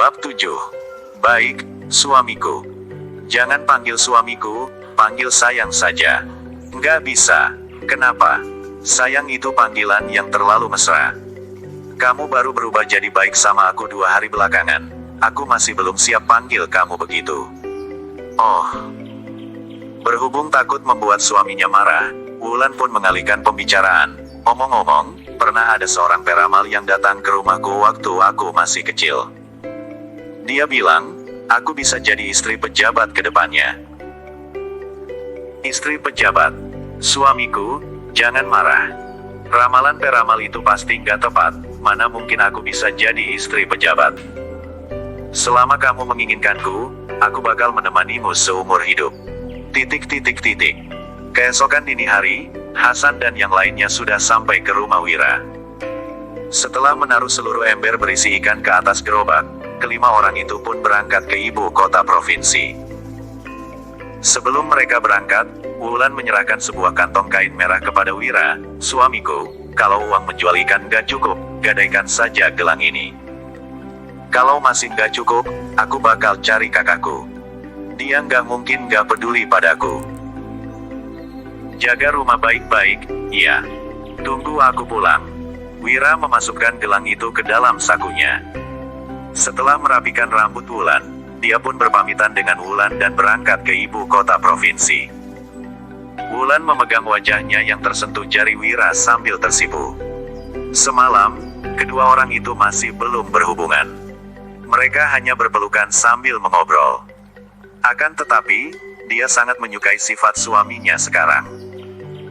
Bab 7. Baik, suamiku. Jangan panggil suamiku, panggil sayang saja. Nggak bisa. Kenapa? Sayang itu panggilan yang terlalu mesra. Kamu baru berubah jadi baik sama aku 2 hari belakangan. Aku masih belum siap panggil kamu begitu. Oh. Berhubung takut membuat suaminya marah, Wulan pun mengalihkan pembicaraan. Omong-omong, pernah ada seorang peramal yang datang ke rumahku waktu aku masih kecil. Dia bilang, aku bisa jadi istri pejabat ke depannya. Istri pejabat. Suamiku, jangan marah. Ramalan peramal itu pasti nggak tepat, mana mungkin aku bisa jadi istri pejabat. Selama kamu menginginkanku, aku bakal menemanimu seumur hidup. Keesokan dini hari, Hasan dan yang lainnya sudah sampai ke rumah Wira. Setelah menaruh seluruh ember berisi ikan ke atas gerobak, kelima orang itu pun berangkat ke ibu kota provinsi. Sebelum mereka berangkat, Wulan menyerahkan sebuah kantong kain merah kepada Wira. Suamiku, kalau uang menjual ikan gak cukup, gadaikan saja gelang ini. Kalau masih gak cukup, aku bakal cari kakakku. Dia nggak mungkin nggak peduli padaku. Jaga rumah baik-baik, ya. Tunggu aku pulang. Wira memasukkan gelang itu ke dalam sakunya. Setelah merapikan rambut Wulan, dia pun berpamitan dengan Wulan dan berangkat ke ibu kota provinsi. Wulan memegang wajahnya yang tersentuh jari Wira sambil tersipu. Semalam, kedua orang itu masih belum berhubungan. Mereka hanya berpelukan sambil mengobrol. Akan tetapi, dia sangat menyukai sifat suaminya sekarang.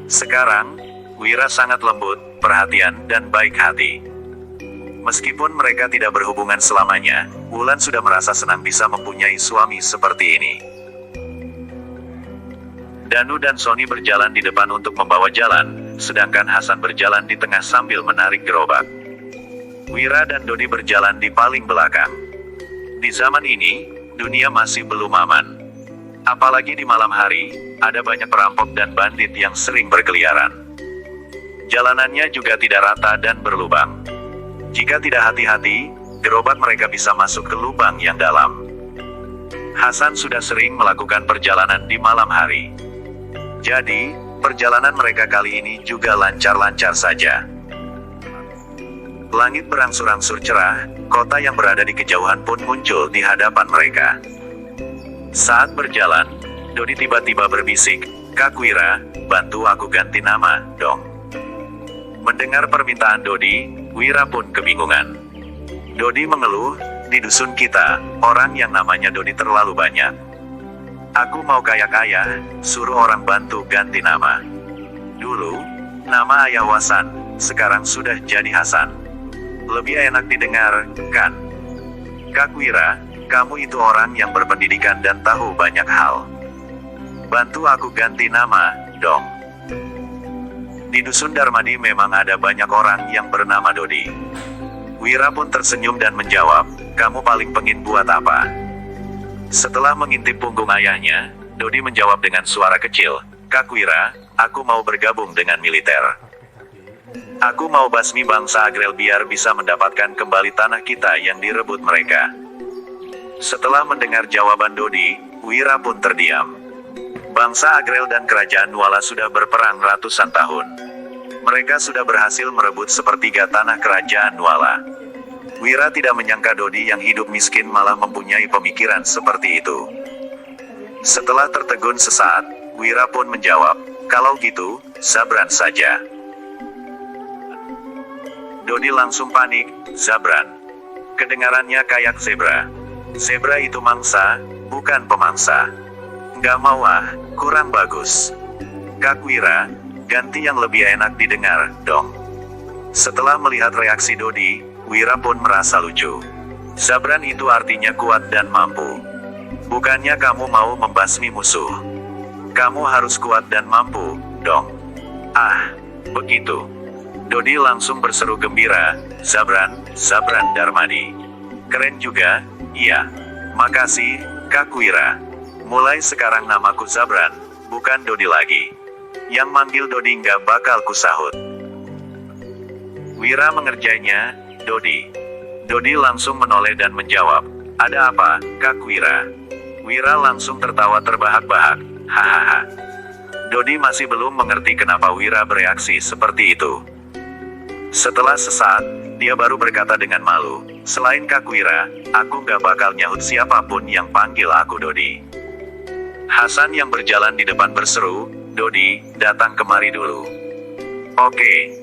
Sekarang, Wira sangat lembut, perhatian, dan baik hati. Meskipun mereka tidak berhubungan selamanya, Wulan sudah merasa senang bisa mempunyai suami seperti ini. Danu dan Sony berjalan di depan untuk membawa jalan, sedangkan Hasan berjalan di tengah sambil menarik gerobak. Wira dan Dodi berjalan di paling belakang. Di zaman ini, dunia masih belum aman. Apalagi di malam hari, ada banyak perampok dan bandit yang sering berkeliaran. Jalanannya juga tidak rata dan berlubang. Jika tidak hati-hati, gerobak mereka bisa masuk ke lubang yang dalam. Hasan sudah sering melakukan perjalanan di malam hari. Jadi, perjalanan mereka kali ini juga lancar-lancar saja. Langit berangsur-angsur cerah, kota yang berada di kejauhan pun muncul di hadapan mereka. Saat berjalan, Dodi tiba-tiba berbisik, "Kak Wira, bantu aku ganti nama, dong." Mendengar permintaan Dodi, Wira pun kebingungan. Dodi mengeluh, "Di dusun kita, orang yang namanya Dodi terlalu banyak. Aku mau kayak ayah, suruh orang bantu ganti nama. Dulu, nama ayah Wasan, sekarang sudah jadi Hasan. Lebih enak didengar, kan? Kak Wira, kamu itu orang yang berpendidikan dan tahu banyak hal. Bantu aku ganti nama, dong." Di dusun Darmadi memang ada banyak orang yang bernama Dodi. Wira pun tersenyum dan menjawab, "Kamu paling pengin buat apa?" Setelah mengintip punggung ayahnya, Dodi menjawab dengan suara kecil, "Kak Wira, aku mau bergabung dengan militer. Aku mau basmi bangsa Agrel biar bisa mendapatkan kembali tanah kita yang direbut mereka." Setelah mendengar jawaban Dodi, Wira pun terdiam. Bangsa Agrel dan kerajaan Nuala sudah berperang ratusan tahun. Mereka sudah berhasil merebut sepertiga tanah kerajaan Nuala. Wira tidak menyangka Dodi yang hidup miskin malah mempunyai pemikiran seperti itu. Setelah tertegun sesaat, Wira pun menjawab, "Kalau gitu, Zabran saja." Dodi langsung panik, "Zabran?" Kedengarannya kayak zebra. Zebra itu mangsa, bukan pemangsa. Nggak mau ah, kurang bagus. Kak Wira, ganti yang lebih enak didengar, dong. Setelah melihat reaksi Dodi, Wira pun merasa lucu. Zabran itu artinya kuat dan mampu. Bukannya kamu mau membasmi musuh. Kamu harus kuat dan mampu, dong. Ah, begitu. Dodi langsung berseru gembira, "Zabran, Zabran Darmadi. Keren juga, iya. Makasih, Kak Wira. Mulai sekarang namaku Zabran, bukan Dodi lagi. Yang manggil Dodi nggak bakal kusahut." Wira mengerjainya, "Dodi." Dodi langsung menoleh dan menjawab, Ada apa, Kak Wira? Wira langsung tertawa terbahak-bahak. Hahaha. Dodi masih belum mengerti kenapa Wira bereaksi seperti itu. Setelah sesaat, dia baru berkata dengan malu, selain Kak Wira, aku nggak bakal nyahut siapapun yang panggil aku Dodi. Hasan yang berjalan di depan berseru, Dodi, datang kemari dulu. Oke.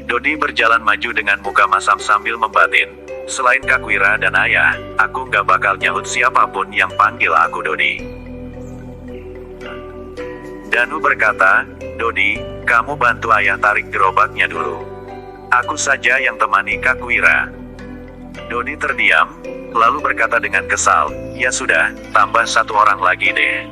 Dodi berjalan maju dengan muka masam sambil membatin. Selain Kak Wira dan ayah, aku nggak bakal nyahut siapapun yang panggil aku Dodi. Danu berkata, Dodi, kamu bantu ayah tarik gerobaknya dulu. Aku saja yang temani Kak Wira. Dodi terdiam, lalu berkata dengan kesal, ya sudah, tambah satu orang lagi deh.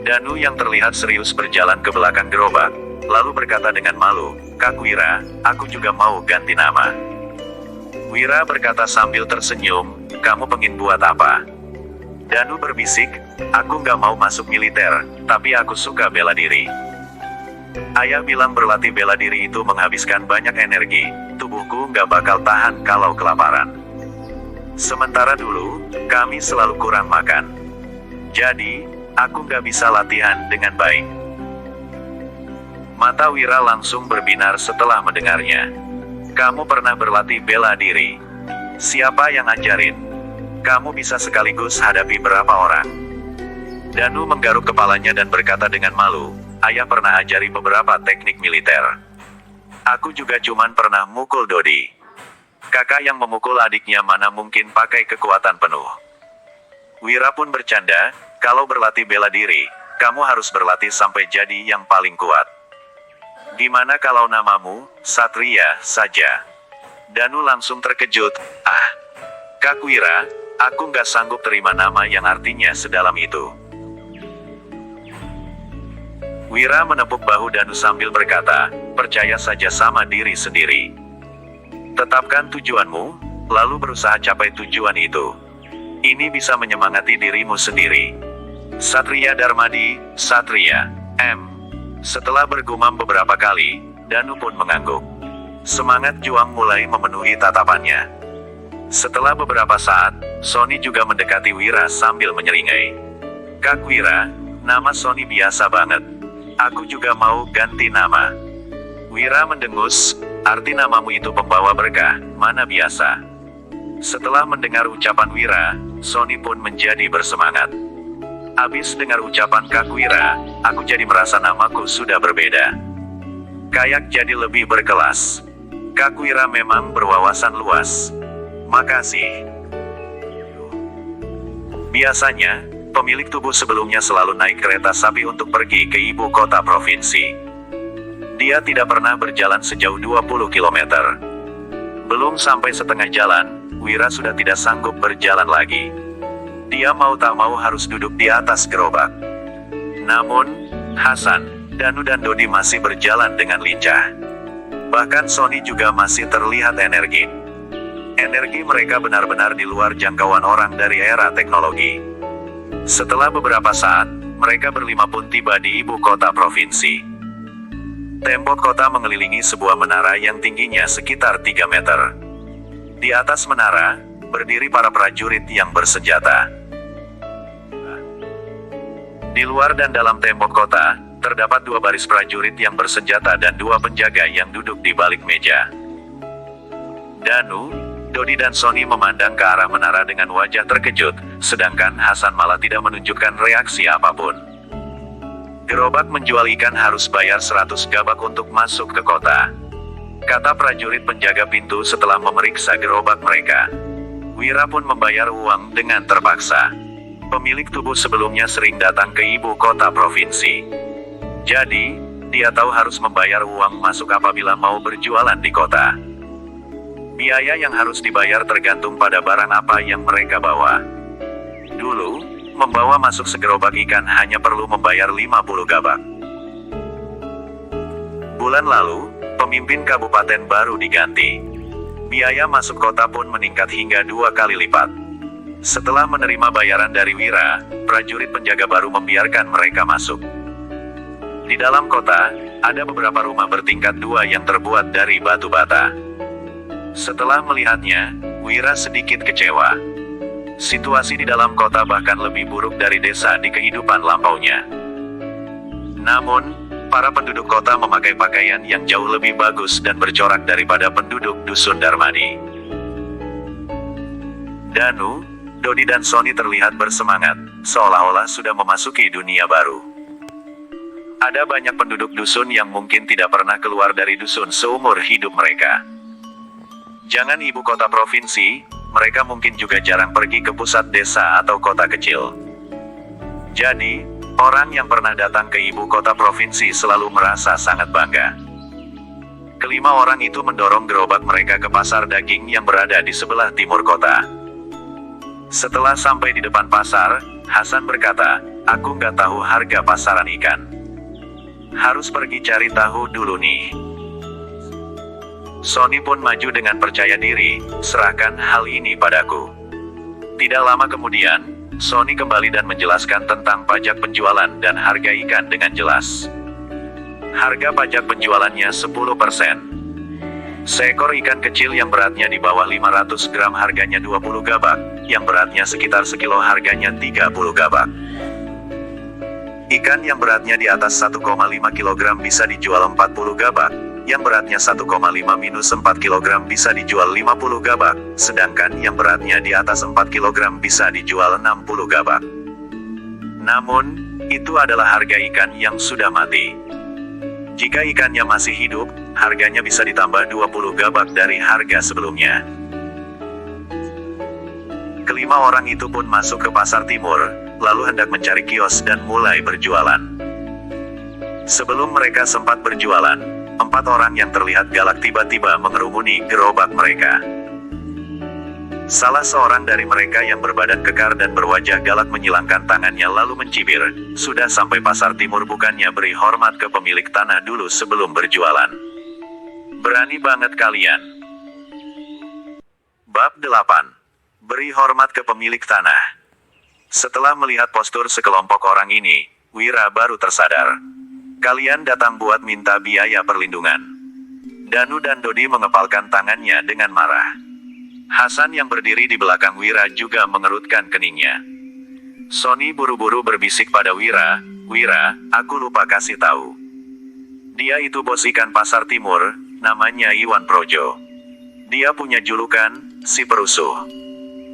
Danu yang terlihat serius berjalan ke belakang gerobak, lalu berkata dengan malu, Kak Wira, aku juga mau ganti nama. Wira berkata sambil tersenyum, kamu pengen buat apa? Danu berbisik, aku nggak mau masuk militer, tapi aku suka bela diri. Ayah bilang berlatih bela diri itu menghabiskan banyak energi, tubuhku nggak bakal tahan kalau kelaparan. Sementara dulu, kami selalu kurang makan. Jadi, aku nggak bisa latihan dengan baik. Mata Wira langsung berbinar setelah mendengarnya. Kamu pernah berlatih bela diri. Siapa yang ajarin? Kamu bisa sekaligus hadapi berapa orang? Danu menggaruk kepalanya dan berkata dengan malu, ayah pernah ajari beberapa teknik militer. Aku juga cuman pernah mukul Dodi. Kakak yang memukul adiknya mana mungkin pakai kekuatan penuh. Wira pun bercanda, kalau berlatih bela diri, kamu harus berlatih sampai jadi yang paling kuat. Gimana kalau namamu, Satria, saja? Danu langsung terkejut, Kak Wira, aku nggak sanggup terima nama yang artinya sedalam itu. Wira menepuk bahu Danu sambil berkata, percaya saja sama diri sendiri. Tetapkan tujuanmu, lalu berusaha capai tujuan itu. Ini bisa menyemangati dirimu sendiri. Satria Darmadi, Satria, M. Setelah bergumam beberapa kali, Danu pun mengangguk. Semangat juang mulai memenuhi tatapannya. Setelah beberapa saat, Sony juga mendekati Wira sambil menyeringai. Kak Wira, nama Sony biasa banget. Aku juga mau ganti nama. Wira mendengus, arti namamu itu pembawa berkah, mana biasa. Setelah mendengar ucapan Wira, Sony pun menjadi bersemangat. Abis dengar ucapan Kak Wira, aku jadi merasa namaku sudah berbeda. Kayak jadi lebih berkelas. Kak Wira memang berwawasan luas. Makasih. Biasanya, pemilik tubuh sebelumnya selalu naik kereta sapi untuk pergi ke ibu kota provinsi. Dia tidak pernah berjalan sejauh 20 km. Belum sampai setengah jalan, Wira sudah tidak sanggup berjalan lagi. Dia mau tak mau harus duduk di atas gerobak. Namun, Hasan, Danu dan Dodi masih berjalan dengan lincah. Bahkan Sony juga masih terlihat energi. Energi mereka benar-benar di luar jangkauan orang dari era teknologi. Setelah beberapa saat, mereka berlima pun tiba di ibu kota provinsi. Tembok kota mengelilingi sebuah menara yang tingginya sekitar 3 meter. Di atas menara, berdiri para prajurit yang bersenjata. Di luar dan dalam tembok kota, terdapat 2 baris prajurit yang bersenjata dan 2 penjaga yang duduk di balik meja. Danu, Dodi dan Sony memandang ke arah menara dengan wajah terkejut, sedangkan Hasan malah tidak menunjukkan reaksi apapun. Gerobak menjual ikan harus bayar 100 gabak untuk masuk ke kota, kata prajurit penjaga pintu setelah memeriksa gerobak mereka. Wira pun membayar uang dengan terpaksa. Pemilik tubuh sebelumnya sering datang ke ibu kota provinsi. Jadi, dia tahu harus membayar uang masuk apabila mau berjualan di kota. Biaya yang harus dibayar tergantung pada barang apa yang mereka bawa. Dulu, membawa masuk segerobak ikan hanya perlu membayar 50 gabak. Bulan lalu, pemimpin kabupaten baru diganti. Biaya masuk kota pun meningkat hingga 2 kali lipat. Setelah menerima bayaran dari Wira, prajurit penjaga baru membiarkan mereka masuk. Di dalam kota, ada beberapa rumah bertingkat 2 yang terbuat dari batu bata. Setelah melihatnya, Wira sedikit kecewa. Situasi di dalam kota bahkan lebih buruk dari desa di kehidupan lampaunya. Namun, para penduduk kota memakai pakaian yang jauh lebih bagus dan bercorak daripada penduduk dusun Darmadi. Danu, Dodi dan Sony terlihat bersemangat, seolah-olah sudah memasuki dunia baru. Ada banyak penduduk dusun yang mungkin tidak pernah keluar dari dusun seumur hidup mereka. Jangan ibu kota provinsi, mereka mungkin juga jarang pergi ke pusat desa atau kota kecil. Jadi, orang yang pernah datang ke ibu kota provinsi selalu merasa sangat bangga. Kelima orang itu mendorong gerobak mereka ke pasar daging yang berada di sebelah timur kota. Setelah sampai di depan pasar, Hasan berkata, "Aku nggak tahu harga pasaran ikan. Harus pergi cari tahu dulu nih." Sony pun maju dengan percaya diri, "Serahkan hal ini padaku." Tidak lama kemudian, Sony kembali dan menjelaskan tentang pajak penjualan dan harga ikan dengan jelas. Harga pajak penjualannya 10%. Seekor ikan kecil yang beratnya di bawah 500 gram harganya 20 gabak, yang beratnya sekitar sekilo harganya 30 gabak. Ikan yang beratnya di atas 1,5 kg bisa dijual 40 gabak, yang beratnya 1,5-4 kg bisa dijual 50 gabak, sedangkan yang beratnya di atas 4 kg bisa dijual 60 gabak. Namun, itu adalah harga ikan yang sudah mati. Jika ikannya masih hidup, harganya bisa ditambah 20 gabak dari harga sebelumnya. Kelima orang itu pun masuk ke pasar timur, lalu hendak mencari kios dan mulai berjualan. Sebelum mereka sempat berjualan, 4 orang yang terlihat galak tiba-tiba mengerumuni gerobak mereka. Salah seorang dari mereka yang berbadan kekar dan berwajah galak menyilangkan tangannya lalu mencibir, "Sudah sampai pasar timur bukannya beri hormat ke pemilik tanah dulu sebelum berjualan? Berani banget kalian." Bab 8. Beri hormat ke pemilik tanah. Setelah melihat postur sekelompok orang ini, Wira baru tersadar. "Kalian datang buat minta biaya perlindungan." Danu dan Dodi mengepalkan tangannya dengan marah. Hasan yang berdiri di belakang Wira juga mengerutkan keningnya. Sony buru-buru berbisik pada Wira, "Wira, aku lupa kasih tahu. Dia itu bos ikan pasar timur, namanya Iwan Projo. Dia punya julukan, si perusuh.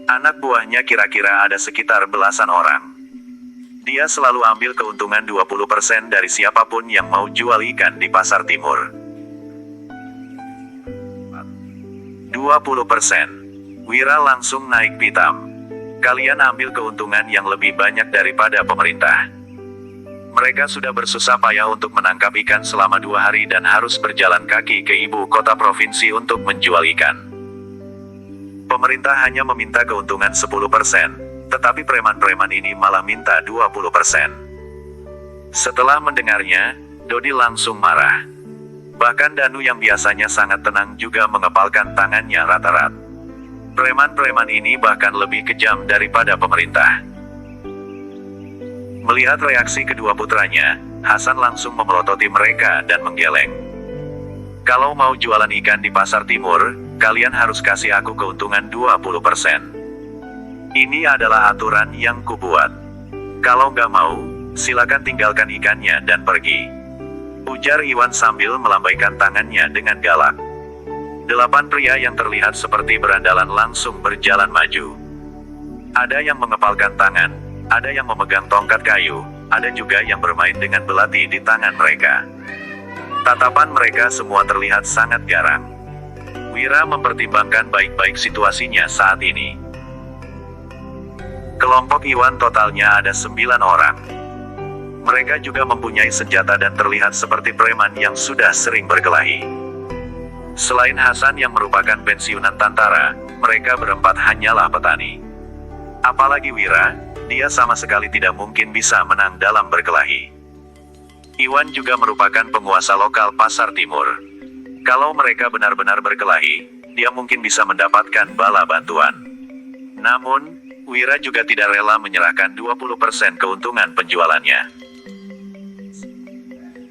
Anak buahnya kira-kira ada sekitar belasan orang. Dia selalu ambil keuntungan 20% dari siapapun yang mau jual ikan di pasar timur." 20%. Wira langsung naik pitam. "Kalian ambil keuntungan yang lebih banyak daripada pemerintah. Mereka sudah bersusah payah untuk menangkap ikan selama 2 hari dan harus berjalan kaki ke ibu kota provinsi untuk menjual ikan. Pemerintah hanya meminta keuntungan 10%. Tetapi preman-preman ini malah minta 20%. Setelah mendengarnya, Dodi langsung marah. Bahkan Danu yang biasanya sangat tenang juga mengepalkan tangannya rata-rata. Preman-preman ini bahkan lebih kejam daripada pemerintah. Melihat reaksi kedua putranya, Hasan langsung memelototi mereka dan menggeleng. "Kalau mau jualan ikan di pasar timur, kalian harus kasih aku keuntungan 20%. Ini adalah aturan yang kubuat. Kalau nggak mau, silakan tinggalkan ikannya dan pergi," ujar Iwan sambil melambaikan tangannya dengan galak. 8 pria yang terlihat seperti berandalan langsung berjalan maju. Ada yang mengepalkan tangan, ada yang memegang tongkat kayu, ada juga yang bermain dengan belati di tangan mereka. Tatapan mereka semua terlihat sangat garang. Wira mempertimbangkan baik-baik situasinya saat ini. Kelompok Iwan totalnya ada 9 orang. Mereka juga mempunyai senjata dan terlihat seperti preman yang sudah sering berkelahi. Selain Hasan yang merupakan pensiunan tentara, mereka berempat hanyalah petani. Apalagi Wira, dia sama sekali tidak mungkin bisa menang dalam berkelahi. Iwan juga merupakan penguasa lokal pasar timur. Kalau mereka benar-benar berkelahi, dia mungkin bisa mendapatkan bala bantuan. Namun, Wira juga tidak rela menyerahkan 20% keuntungan penjualannya.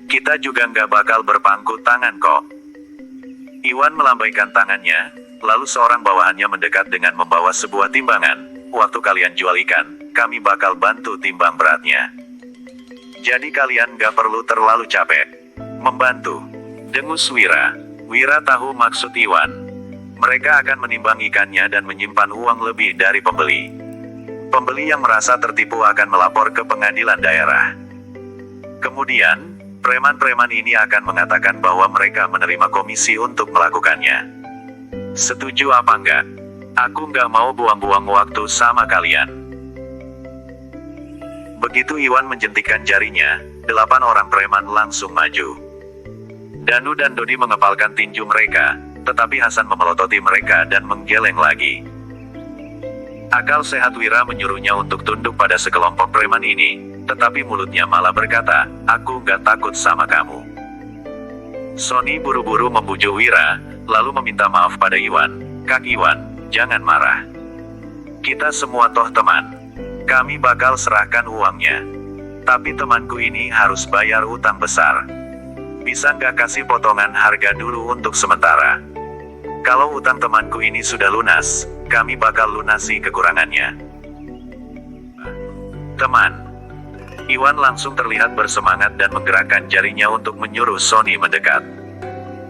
"Kita juga nggak bakal berpangku tangan kok." Iwan melambaikan tangannya, lalu seorang bawahannya mendekat dengan membawa sebuah timbangan. waktu kalian jual ikan, kami bakal bantu timbang beratnya. Jadi kalian gak perlu terlalu capek membantu, dengus Wira. Wira tahu maksud Iwan. Mereka akan menimbang ikannya dan menyimpan uang lebih dari pembeli. Pembeli yang merasa tertipu akan melapor ke pengadilan daerah. Kemudian, preman-preman ini akan mengatakan bahwa mereka menerima komisi untuk melakukannya. Setuju apa enggak? Aku nggak mau buang-buang waktu sama kalian. Begitu Iwan menjentikkan jarinya, 8 orang preman langsung maju. Danu dan Dodi mengepalkan tinju mereka, tetapi Hasan memelototi mereka dan menggeleng lagi. Akal sehat Wira menyuruhnya untuk tunduk pada sekelompok preman ini, tetapi mulutnya malah berkata, "Aku nggak takut sama kamu." Sony buru-buru membujuk Wira, lalu meminta maaf pada Iwan. "Kak Iwan, jangan marah. Kita semua toh teman. Kami bakal serahkan uangnya. Tapi temanku ini harus bayar utang besar. Bisa nggak kasih potongan harga dulu untuk sementara? Kalau utang temanku ini sudah lunas, kami bakal lunasi kekurangannya." Teman. Iwan langsung terlihat bersemangat dan menggerakkan jarinya untuk menyuruh Sony mendekat.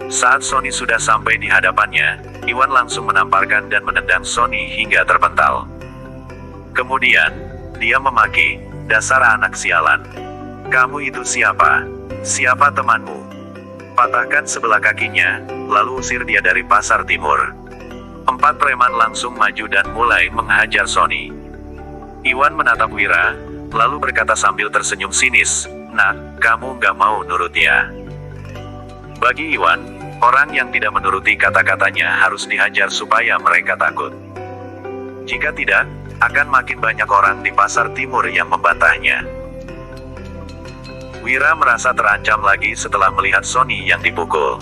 Saat Sony sudah sampai di hadapannya, Iwan langsung menamparkan dan menendang Sony hingga terpental. Kemudian, dia memaki, "Dasar anak sialan. Kamu itu siapa? Siapa temanmu? Patahkan sebelah kakinya, lalu usir dia dari pasar timur." 4 preman langsung maju dan mulai menghajar Sony. Iwan menatap Wira, lalu berkata sambil tersenyum sinis, "Nak, kamu nggak mau nurut ya?" Bagi Iwan, orang yang tidak menuruti kata-katanya harus dihajar supaya mereka takut. Jika tidak, akan makin banyak orang di pasar timur yang membantahnya. Wira merasa terancam lagi setelah melihat Sony yang dipukul.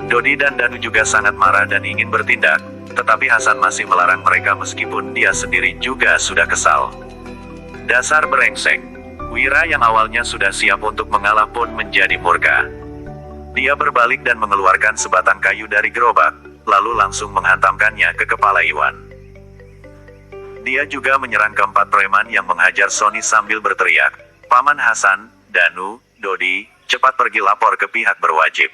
Dodi dan Danu juga sangat marah dan ingin bertindak, tetapi Hasan masih melarang mereka meskipun dia sendiri juga sudah kesal. Dasar brengsek. Wira yang awalnya sudah siap untuk mengalah pun menjadi murka. Dia berbalik dan mengeluarkan sebatang kayu dari gerobak, lalu langsung menghantamkannya ke kepala Iwan. Dia juga menyerang keempat preman yang menghajar Sony sambil berteriak, "Paman Hasan, Danu, Dodi, cepat pergi lapor ke pihak berwajib."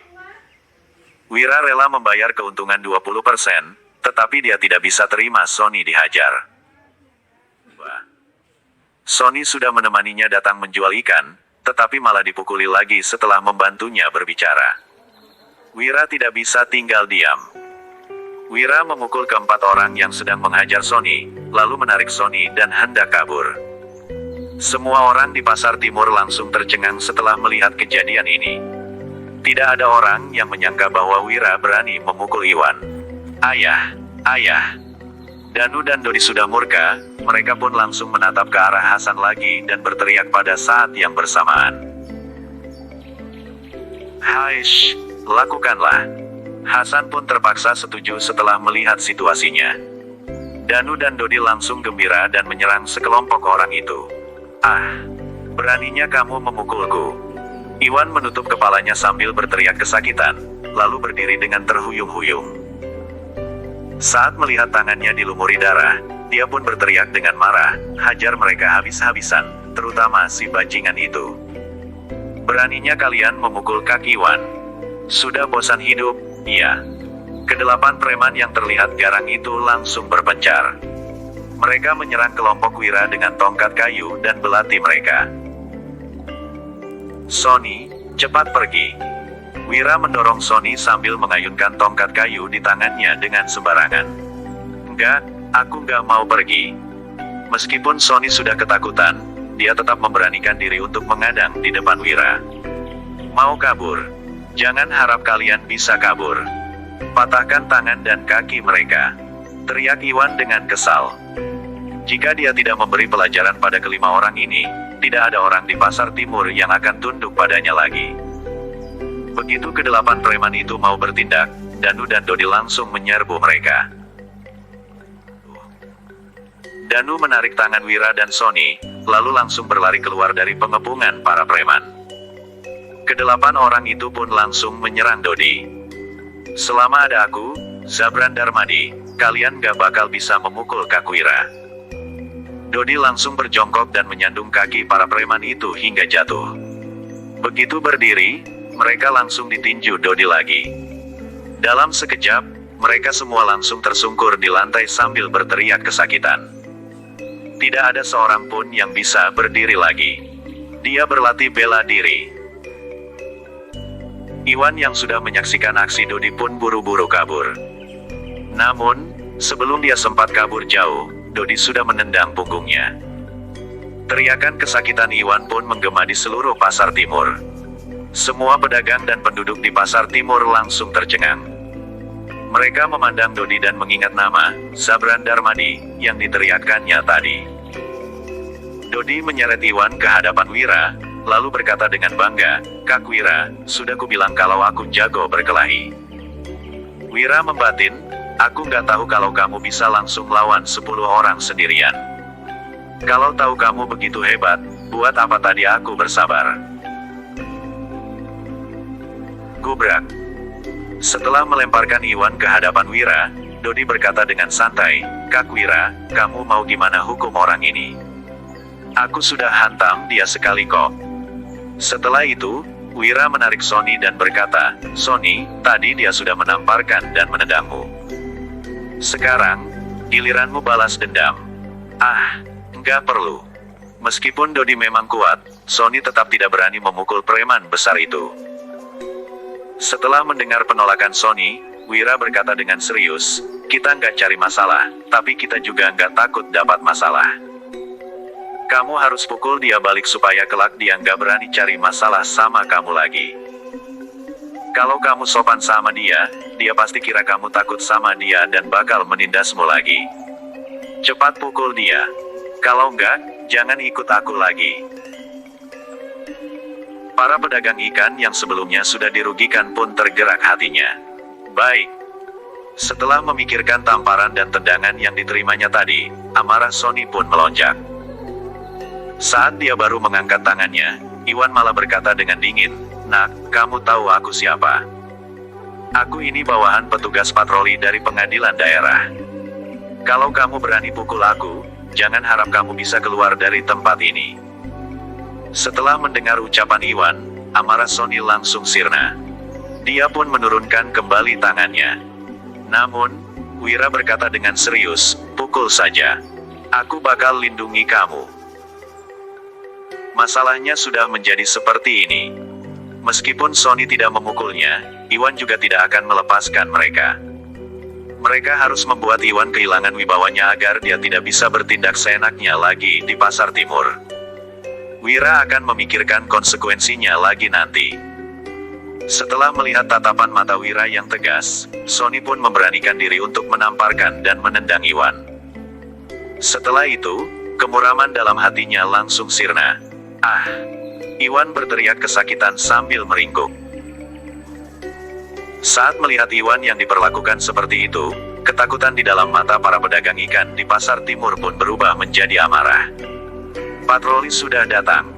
Wira rela membayar keuntungan 20%, tetapi dia tidak bisa terima Sony dihajar. Sony sudah menemaninya datang menjual ikan, tetapi malah dipukuli lagi setelah membantunya berbicara. Wira tidak bisa tinggal diam. Wira memukul keempat orang yang sedang menghajar Sony, lalu menarik Sony dan hendak kabur. Semua orang di pasar timur langsung tercengang setelah melihat kejadian ini. Tidak ada orang yang menyangka bahwa Wira berani memukul Iwan. "Ayah, ayah." Danu dan Dodi sudah murka, mereka pun langsung menatap ke arah Hasan lagi dan berteriak pada saat yang bersamaan. "Haish, lakukanlah." Hasan pun terpaksa setuju setelah melihat situasinya. Danu dan Dodi langsung gembira dan menyerang sekelompok orang itu. "Ah, beraninya kamu memukulku." Iwan menutup kepalanya sambil berteriak kesakitan, lalu berdiri dengan terhuyung-huyung. Saat melihat tangannya dilumuri darah, dia pun berteriak dengan marah, "Hajar mereka habis-habisan, terutama si bajingan itu. Beraninya kalian memukul kaki Iwan. Sudah bosan hidup, iya." Ke-8 preman yang terlihat garang itu langsung berpencar. Mereka menyerang kelompok Wira dengan tongkat kayu dan belati mereka. "Sony, cepat pergi." Wira mendorong Sony sambil mengayunkan tongkat kayu di tangannya dengan sembarangan. "Enggak, aku nggak mau pergi." Meskipun Sony sudah ketakutan, dia tetap memberanikan diri untuk mengadang di depan Wira. "Mau kabur? Jangan harap kalian bisa kabur. Patahkan tangan dan kaki mereka," teriak Iwan dengan kesal. Jika dia tidak memberi pelajaran pada kelima orang ini, tidak ada orang di pasar timur yang akan tunduk padanya lagi. Begitu ke-8 preman itu mau bertindak, Danu dan Dodi langsung menyerbu mereka. Danu menarik tangan Wira dan Sony, lalu langsung berlari keluar dari pengepungan para preman. Ke-8 orang itu pun langsung menyerang Dodi. "Selama ada aku, Zabran Darmadi, kalian gak bakal bisa memukul Kak Wira." Dodi langsung berjongkok dan menyandung kaki para preman itu hingga jatuh. Begitu berdiri, mereka langsung ditinju Dodi lagi. Dalam sekejap, mereka semua langsung tersungkur di lantai sambil berteriak kesakitan. Tidak ada seorang pun yang bisa berdiri lagi. Dia berlatih bela diri. Iwan yang sudah menyaksikan aksi Dodi pun buru-buru kabur. Namun, sebelum dia sempat kabur jauh, Dodi sudah menendang punggungnya. Teriakan kesakitan Iwan pun menggema di seluruh pasar timur. Semua pedagang dan penduduk di pasar timur langsung tercengang. Mereka memandang Dodi dan mengingat nama Sabran Darmadi yang diteriakkannya tadi. Dodi menyeret Iwan ke hadapan Wira, lalu berkata dengan bangga, "Kak Wira, sudah kubilang kalau aku jago berkelahi." Wira membatin, "Aku nggak tahu kalau kamu bisa langsung lawan 10 orang sendirian. Kalau tahu kamu begitu hebat, buat apa tadi aku bersabar?" Gubrak. Setelah melemparkan Iwan ke hadapan Wira, Dodi berkata dengan santai, "Kak Wira, kamu mau gimana hukum orang ini? Aku sudah hantam dia sekali kok." Setelah itu, Wira menarik Sony dan berkata, "Sony, tadi dia sudah menamparkan dan menendangmu. Sekarang, giliranmu balas dendam." "Ah, nggak perlu." Meskipun Dodi memang kuat, Sony tetap tidak berani memukul preman besar itu. Setelah mendengar penolakan Sony, Wira berkata dengan serius, "Kita nggak cari masalah, tapi kita juga nggak takut dapat masalah. Kamu harus pukul dia balik supaya kelak dia nggak berani cari masalah sama kamu lagi. Kalau kamu sopan sama dia, dia pasti kira kamu takut sama dia dan bakal menindasmu lagi. Cepat pukul dia. Kalau nggak, jangan ikut aku lagi." Para pedagang ikan yang sebelumnya sudah dirugikan pun tergerak hatinya. Baik. Setelah memikirkan tamparan dan tendangan yang diterimanya tadi, amarah Sony pun melonjak. Saat dia baru mengangkat tangannya, Iwan malah berkata dengan dingin, "Nak, kamu tahu aku siapa? Aku ini bawahan petugas patroli dari pengadilan daerah. Kalau kamu berani pukul aku, jangan harap kamu bisa keluar dari tempat ini." Setelah mendengar ucapan Iwan, amarah Sony langsung sirna. Dia pun menurunkan kembali tangannya. Namun, Wira berkata dengan serius, "Pukul saja. Aku bakal lindungi kamu." Masalahnya sudah menjadi seperti ini. Meskipun Sony tidak memukulnya, Iwan juga tidak akan melepaskan mereka. Mereka harus membuat Iwan kehilangan wibawanya agar dia tidak bisa bertindak seenaknya lagi di pasar timur. Wira akan memikirkan konsekuensinya lagi nanti. Setelah melihat tatapan mata Wira yang tegas, Sony pun memberanikan diri untuk menamparkan dan menendang Iwan. Setelah itu, kemuraman dalam hatinya langsung sirna. "Ah!" Iwan berteriak kesakitan sambil meringkuk. Saat melihat Iwan yang diperlakukan seperti itu, ketakutan di dalam mata para pedagang ikan di pasar timur pun berubah menjadi amarah. Patroli sudah datang.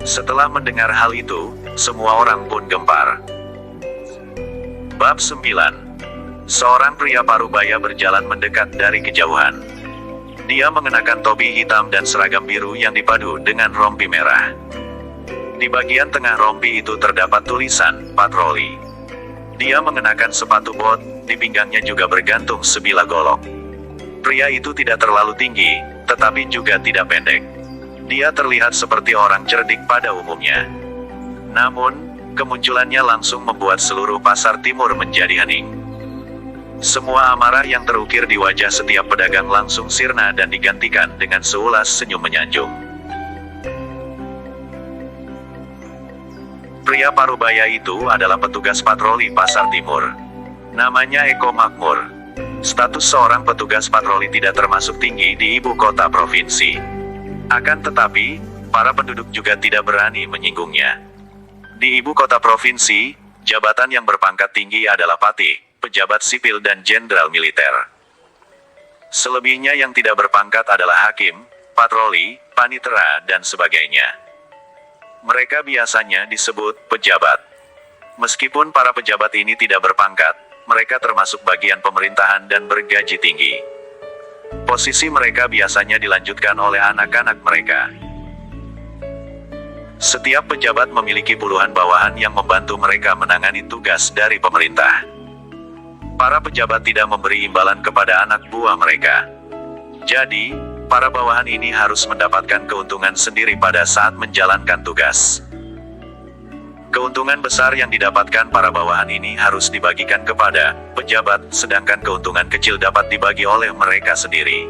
Setelah mendengar hal itu, semua orang pun gempar. Bab 9. Seorang pria parubaya berjalan mendekat dari kejauhan. Dia mengenakan topi hitam dan seragam biru yang dipadu dengan rompi merah. Di bagian tengah rompi itu terdapat tulisan, "Patroli." Dia mengenakan sepatu bot, di pinggangnya juga bergantung sebilah golok. Pria itu tidak terlalu tinggi, tetapi juga tidak pendek. Dia terlihat seperti orang cerdik pada umumnya. Namun, kemunculannya langsung membuat seluruh pasar timur menjadi hening. Semua amarah yang terukir di wajah setiap pedagang langsung sirna dan digantikan dengan seulas senyum menyanjung. Pria parubaya itu adalah petugas patroli pasar timur. Namanya Eko Makmur. Status seorang petugas patroli tidak termasuk tinggi di ibu kota provinsi. Akan tetapi, para penduduk juga tidak berani menyinggungnya. Di ibu kota provinsi, jabatan yang berpangkat tinggi adalah patih, pejabat sipil dan jenderal militer. Selebihnya yang tidak berpangkat adalah hakim, patroli, panitera, dan sebagainya. Mereka biasanya disebut pejabat. Meskipun para pejabat ini tidak berpangkat, mereka termasuk bagian pemerintahan dan bergaji tinggi. Posisi mereka biasanya dilanjutkan oleh anak-anak mereka. Setiap pejabat memiliki puluhan bawahan yang membantu mereka menangani tugas dari pemerintah. Para pejabat tidak memberi imbalan kepada anak buah mereka. Jadi, para bawahan ini harus mendapatkan keuntungan sendiri pada saat menjalankan tugas. Keuntungan besar yang didapatkan para bawahan ini harus dibagikan kepada pejabat, sedangkan keuntungan kecil dapat dibagi oleh mereka sendiri.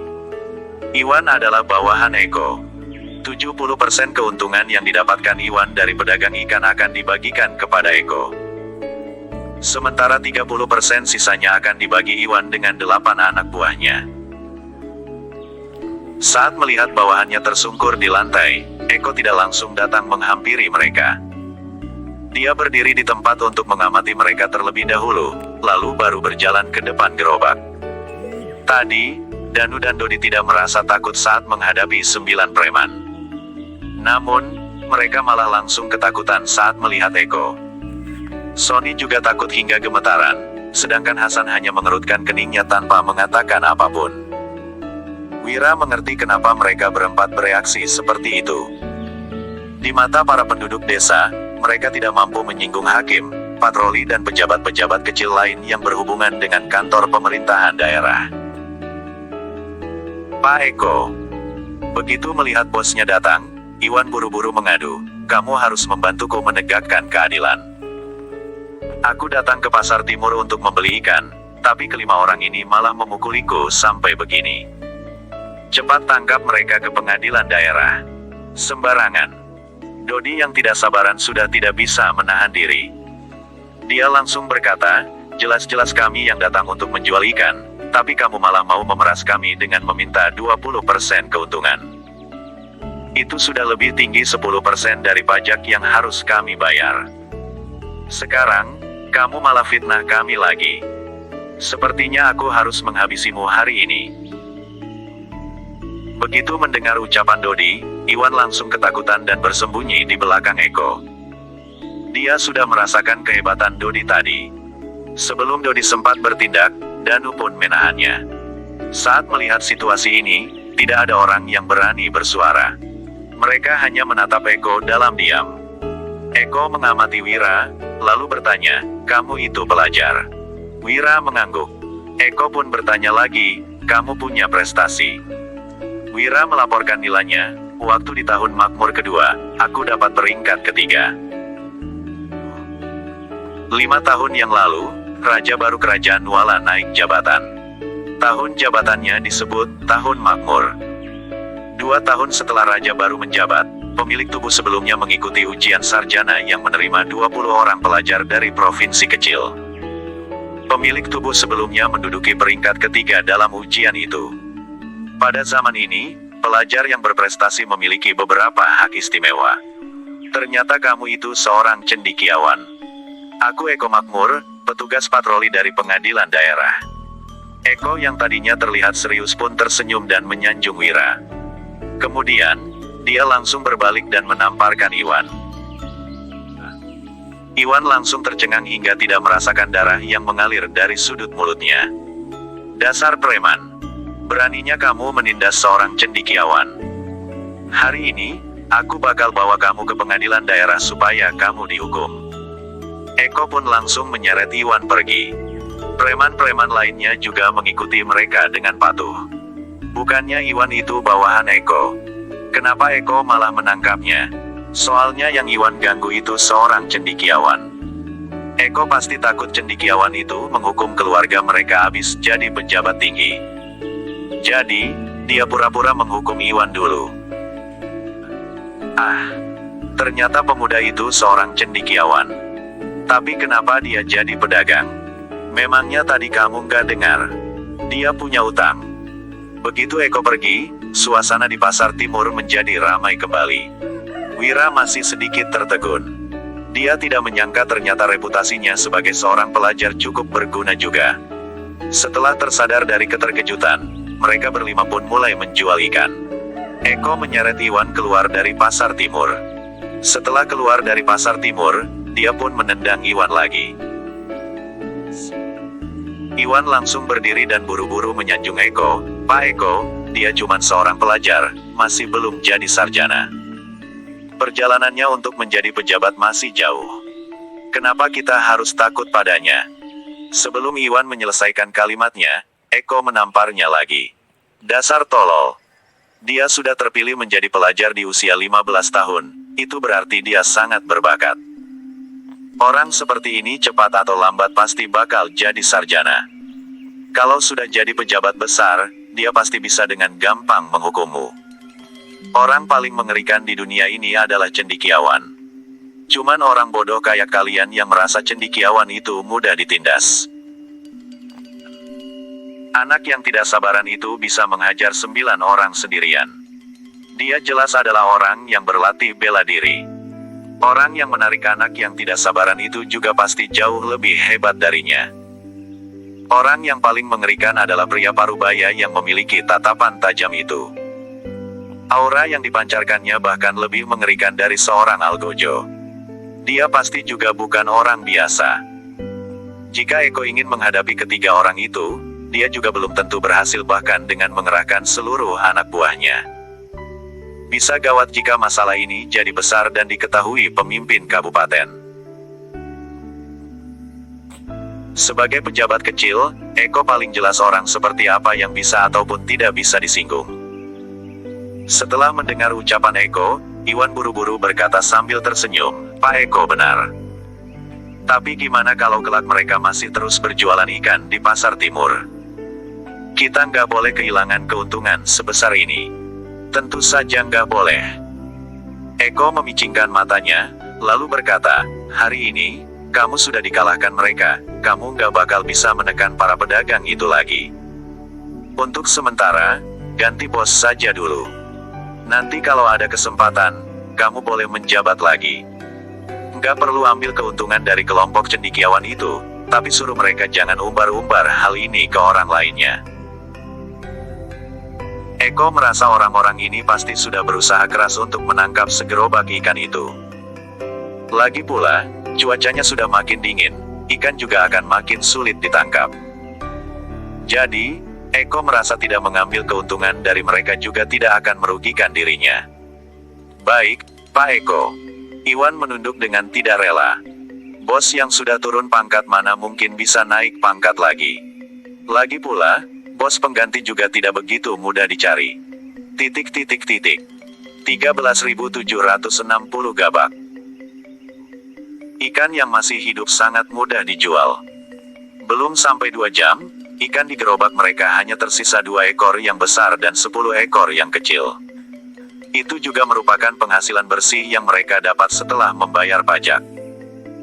Iwan adalah bawahan Eko. 70% keuntungan yang didapatkan Iwan dari pedagang ikan akan dibagikan kepada Eko. Sementara 30% sisanya akan dibagi Iwan dengan 8 anak buahnya. Saat melihat bawahannya tersungkur di lantai, Eko tidak langsung datang menghampiri mereka. Dia berdiri di tempat untuk mengamati mereka terlebih dahulu, lalu baru berjalan ke depan gerobak. Tadi, Danu dan Dodi tidak merasa takut saat menghadapi 9 preman. Namun, mereka malah langsung ketakutan saat melihat Eko. Sony juga takut hingga gemetaran, sedangkan Hasan hanya mengerutkan keningnya tanpa mengatakan apapun. Wira mengerti kenapa mereka berempat bereaksi seperti itu. Di mata para penduduk desa, mereka tidak mampu menyinggung hakim, patroli dan pejabat-pejabat kecil lain yang berhubungan dengan kantor pemerintahan daerah. Pak Eko. Begitu melihat bosnya datang, Iwan buru-buru mengadu, "Kamu harus membantuku menegakkan keadilan. Aku datang ke pasar timur untuk membeli ikan, tapi kelima orang ini malah memukuliku sampai begini. Cepat tangkap mereka ke pengadilan daerah." Sembarangan. Dodi yang tidak sabaran sudah tidak bisa menahan diri. Dia langsung berkata, "Jelas-jelas kami yang datang untuk menjual ikan, tapi kamu malah mau memeras kami dengan meminta 20% keuntungan. Itu sudah lebih tinggi 10% dari pajak yang harus kami bayar. Sekarang, kamu malah fitnah kami lagi. Sepertinya aku harus menghabisimu hari ini." Begitu mendengar ucapan Dodi, Iwan langsung ketakutan dan bersembunyi di belakang Eko. Dia sudah merasakan kehebatan Dodi tadi. Sebelum Dodi sempat bertindak, Danu pun menahannya. Saat melihat situasi ini, tidak ada orang yang berani bersuara. Mereka hanya menatap Eko dalam diam. Eko mengamati Wira, lalu bertanya, "Kamu itu pelajar?" Wira mengangguk. Eko pun bertanya lagi, "Kamu punya prestasi?" Wira melaporkan nilainya, "Waktu di tahun makmur kedua, aku dapat peringkat ketiga. 5 tahun yang lalu, Raja baru Kerajaan Nuala naik jabatan. Tahun jabatannya disebut Tahun Makmur. 2 tahun setelah Raja baru menjabat, pemilik tubuh sebelumnya mengikuti ujian sarjana yang menerima 20 orang pelajar dari provinsi kecil. Pemilik tubuh sebelumnya menduduki peringkat ketiga dalam ujian itu. Pada zaman ini, pelajar yang berprestasi memiliki beberapa hak istimewa. Ternyata kamu itu seorang cendekiawan. Aku Eko Makmur, petugas patroli dari pengadilan daerah." Eko yang tadinya terlihat serius pun tersenyum dan menyanjung Wira. Kemudian, dia langsung berbalik dan menamparkan Iwan. Iwan langsung tercengang hingga tidak merasakan darah yang mengalir dari sudut mulutnya. "Dasar preman. Beraninya kamu menindas seorang cendekiawan. Hari ini, aku bakal bawa kamu ke pengadilan daerah supaya kamu dihukum." Eko pun langsung menyeret Iwan pergi. Preman-preman lainnya juga mengikuti mereka dengan patuh. Bukannya Iwan itu bawahan Eko. Kenapa Eko malah menangkapnya? Soalnya yang Iwan ganggu itu seorang cendekiawan. Eko pasti takut cendekiawan itu menghukum keluarga mereka habis jadi pejabat tinggi. Jadi, dia pura-pura menghukum Iwan dulu. Ternyata pemuda itu seorang cendekiawan. Tapi kenapa dia jadi pedagang? Memangnya tadi kamu nggak dengar? Dia punya utang. Begitu Eko pergi, suasana di pasar timur menjadi ramai kembali. Wira masih sedikit tertegun. Dia tidak menyangka ternyata reputasinya sebagai seorang pelajar cukup berguna juga. Setelah tersadar dari keterkejutan, mereka berlima pun mulai menjual ikan. Eko menyeret Iwan keluar dari pasar timur. Setelah keluar dari pasar timur, dia pun menendang Iwan lagi. Iwan langsung berdiri dan buru-buru menyanjung Eko, Pak Eko, dia cuma seorang pelajar, masih belum jadi sarjana. Perjalanannya untuk menjadi pejabat masih jauh. Kenapa kita harus takut padanya? Sebelum Iwan menyelesaikan kalimatnya, Eko menamparnya lagi. Dasar tolol. Dia sudah terpilih menjadi pelajar di usia 15 tahun, itu berarti dia sangat berbakat. Orang seperti ini cepat atau lambat pasti bakal jadi sarjana. Kalau sudah jadi pejabat besar, dia pasti bisa dengan gampang menghukummu. Orang paling mengerikan di dunia ini adalah cendekiawan. Cuman orang bodoh kayak kalian yang merasa cendekiawan itu mudah ditindas. Anak yang tidak sabaran itu bisa menghajar 9 orang sendirian. Dia jelas adalah orang yang berlatih bela diri. Orang yang menarik anak yang tidak sabaran itu juga pasti jauh lebih hebat darinya. Orang yang paling mengerikan adalah pria parubaya yang memiliki tatapan tajam itu. Aura yang dipancarkannya bahkan lebih mengerikan dari seorang algojo. Dia pasti juga bukan orang biasa. Jika Eko ingin menghadapi ketiga orang itu, dia juga belum tentu berhasil bahkan dengan mengerahkan seluruh anak buahnya. Bisa gawat jika masalah ini jadi besar dan diketahui pemimpin kabupaten. Sebagai pejabat kecil, Eko paling jelas orang seperti apa yang bisa ataupun tidak bisa disinggung. Setelah mendengar ucapan Eko, Iwan buru-buru berkata sambil tersenyum, "Pak Eko benar. Tapi gimana kalau kelak mereka masih terus berjualan ikan di pasar timur? Kita nggak boleh kehilangan keuntungan sebesar ini." "Tentu saja nggak boleh." Eko memicingkan matanya, lalu berkata, "Hari ini, kamu sudah dikalahkan mereka, kamu nggak bakal bisa menekan para pedagang itu lagi. Untuk sementara, ganti bos saja dulu. Nanti kalau ada kesempatan, kamu boleh menjabat lagi. Nggak perlu ambil keuntungan dari kelompok cendekiawan itu, tapi suruh mereka jangan umbar-umbar hal ini ke orang lainnya." Eko merasa orang-orang ini pasti sudah berusaha keras untuk menangkap segerobak ikan itu. Lagi pula, cuacanya sudah makin dingin, ikan juga akan makin sulit ditangkap. Jadi, Eko merasa tidak mengambil keuntungan dari mereka juga tidak akan merugikan dirinya. "Baik, Pak Eko." Iwan menunduk dengan tidak rela. Bos yang sudah turun pangkat mana mungkin bisa naik pangkat lagi. Lagi pula, bos pengganti juga tidak begitu mudah dicari. 13.760 gabak. Ikan yang masih hidup sangat mudah dijual. Belum sampai 2 jam, ikan di gerobak mereka hanya tersisa 2 ekor yang besar dan 10 ekor yang kecil. Itu juga merupakan penghasilan bersih yang mereka dapat setelah membayar pajak.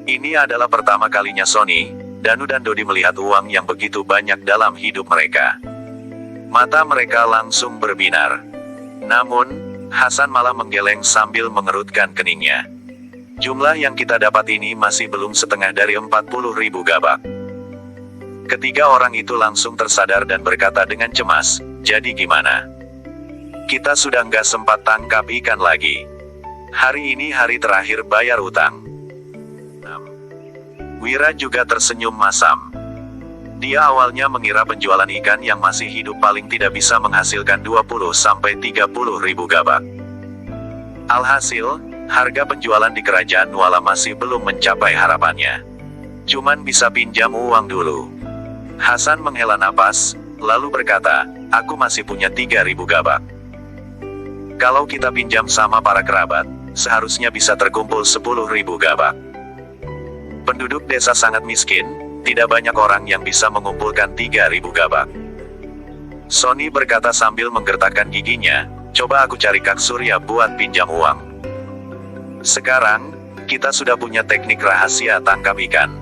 Ini adalah pertama kalinya Sony, Danu dan Dodi melihat uang yang begitu banyak dalam hidup mereka. Mata mereka langsung berbinar. Namun, Hasan malah menggeleng sambil mengerutkan keningnya. Jumlah yang kita dapat ini masih belum setengah dari 40.000 gabak. Ketiga orang itu langsung tersadar dan berkata dengan cemas, "Jadi gimana? Kita sudah nggak sempat tangkap ikan lagi. Hari ini hari terakhir bayar utang." Wira juga tersenyum masam. Dia awalnya mengira penjualan ikan yang masih hidup paling tidak bisa menghasilkan 20-30 ribu gabak. Alhasil, harga penjualan di kerajaan Nuala masih belum mencapai harapannya. Cuman bisa pinjam uang dulu. Hasan menghela napas, lalu berkata, "Aku masih punya 3.000 gabak. Kalau kita pinjam sama para kerabat, seharusnya bisa terkumpul 10.000 gabak." Penduduk desa sangat miskin, tidak banyak orang yang bisa mengumpulkan 3.000 gabak. Sony berkata sambil menggertakkan giginya, "Coba aku cari Kak Surya buat pinjam uang. Sekarang, kita sudah punya teknik rahasia tangkap ikan.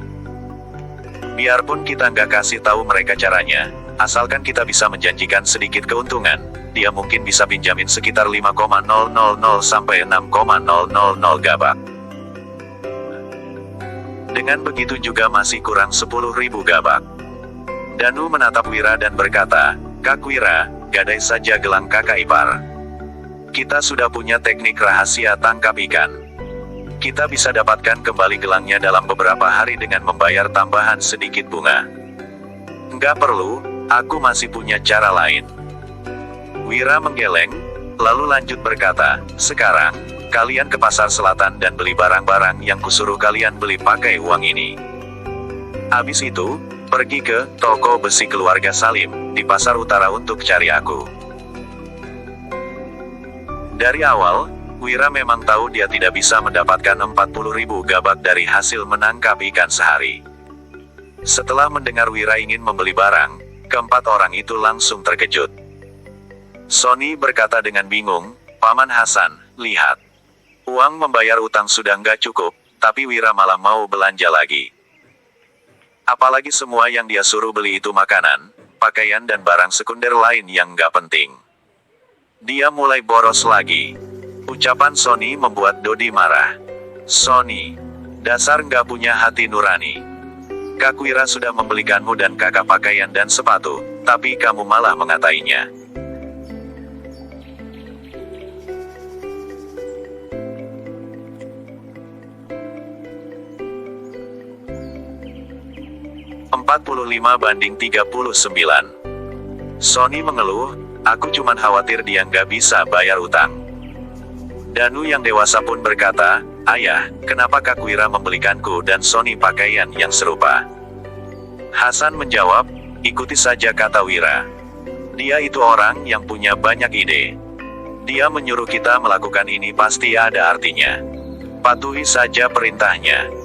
Biarpun kita nggak kasih tahu mereka caranya, asalkan kita bisa menjanjikan sedikit keuntungan, dia mungkin bisa pinjamin sekitar 5,000 sampai 6,000 gabak. Dengan begitu juga masih kurang 10.000 gabak." Danu menatap Wira dan berkata, "Kak Wira, gadai saja gelang kakak ipar. Kita sudah punya teknik rahasia tangkap ikan. Kita bisa dapatkan kembali gelangnya dalam beberapa hari dengan membayar tambahan sedikit bunga. Nggak perlu, aku masih punya cara lain." Wira menggeleng, lalu lanjut berkata, sekarang, kalian ke pasar selatan dan beli barang-barang yang kusuruh kalian beli pakai uang ini. Habis itu, pergi ke toko besi keluarga Salim, di pasar utara untuk cari aku. Dari awal, Wira memang tahu dia tidak bisa mendapatkan 40.000 gabak dari hasil menangkap ikan sehari. Setelah mendengar Wira ingin membeli barang, keempat orang itu langsung terkejut. Sony berkata dengan bingung, Paman Hasan, lihat. Uang membayar utang sudah nggak cukup, tapi Wira malah mau belanja lagi. Apalagi semua yang dia suruh beli itu makanan, pakaian dan barang sekunder lain yang nggak penting. Dia mulai boros lagi. Ucapan Sony membuat Dodi marah. Sony, dasar nggak punya hati nurani. Kak Wira sudah membelikanmu dan kakak pakaian dan sepatu, tapi kamu malah mengatainya. (45:39). Sony mengeluh, aku cuman khawatir dia nggak bisa bayar utang. Danu yang dewasa pun berkata, ayah, kenapa Kak Wira membelikanku dan Sony pakaian yang serupa? Hasan menjawab, ikuti saja kata Wira. Dia itu orang yang punya banyak ide. Dia menyuruh kita melakukan ini pasti ada artinya. Patuhi saja perintahnya.